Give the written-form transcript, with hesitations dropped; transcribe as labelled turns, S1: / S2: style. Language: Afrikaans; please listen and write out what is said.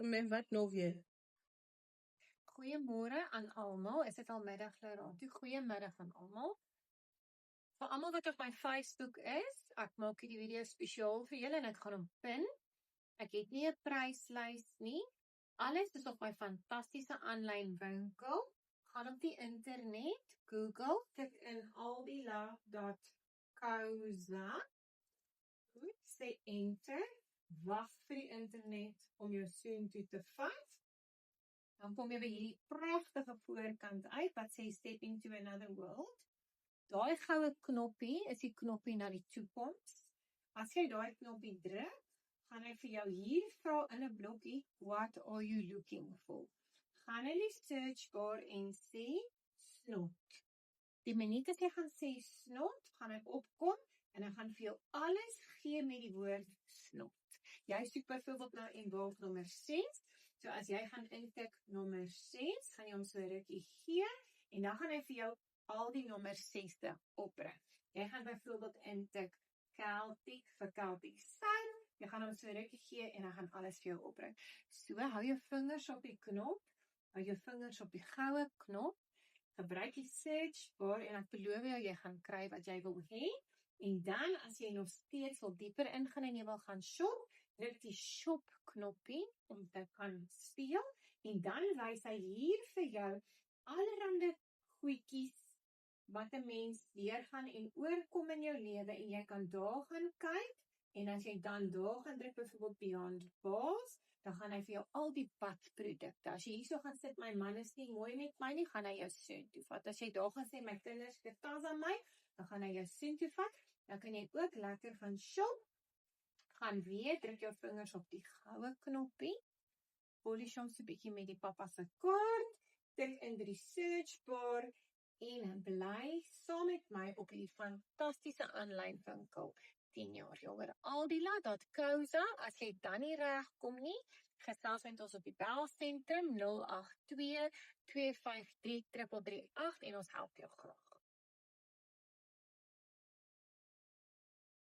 S1: met wat nou weer?
S2: Goeiemôre aan almal. Is dit al middag Laurent? Goeiemiddag aan almal. Vir almal wat op my Facebook is, ek maak hierdie video spesiaal vir julle en ek gaan hom pin. Ek het nie 'n pryslys nie. Alles is op my fantastiese aanlyn winkel. Gaan op die internet, Google, tik in aldila.co.za. Goed, sê enter. Wag vir die internet om jou soontoe te vat. Dan kom jy by hierdie pragtige voorkant uit wat sê step into another world. Daai goue knoppie is die knoppie na die toekoms. As jy daai knoppie druk, gaan hy vir jou hier vra in 'n blokkie, what are you looking for? Gaan in die search bar en sê snot. Die minuut as jy gaan sê snot, gaan hy opkom en hy gaan vir jou alles gee met die woord snot. Jy soek byvoorbeeld nou in boek nommer 6. So as jy gaan intik nommer 6, gaan jy hom so rukkie gee en dan gaan hy vir jou al die nommer 6 opbring. Jy gaan byvoorbeeld intik Celtic vir Celtic Sun. Jy gaan hom so rukkie gee en hy gaan alles vir jou opbring. So hou jou vingers op die knop, hou jou vingers op die goue knop. Gebruik die search bar en ek beloof jou, jy gaan kry wat jy wil hê. En dan, as jy nog steeds wil dieper ingaan en jy wil gaan shop, druk die shop knoppie om te kan speel. En dan wys hy hier vir jou allerhande goedjies wat 'n mens deurgaan en oorkom in jou lewe en jy kan daar gaan kyk. En as jy dan daar gaan druk byvoorbeeld Beyond Bars, dan gaan hy vir jou al die badprodukte. As jy hierso gaan sit, my man is nie mooi met my nie, gaan hy jou soontoe vat. As jy daar gaan sê, my kinders het tas aan my, dan gaan hy jou soontoe vat. Dan kan jy ook lekker gaan shop. Gaan weer, druk jou vingers op die goue knoppie. Polish hom so 'n bietjie met die pappa se kaart. Tik in die search bar en bly saam met my op die fantastiese aanlyn winkel. 10 jaar jonger. Aldila.co.za. As jy dan nie reg kom nie, gesels met ons op die belsentrum 082 253 3338 en ons help jou graag.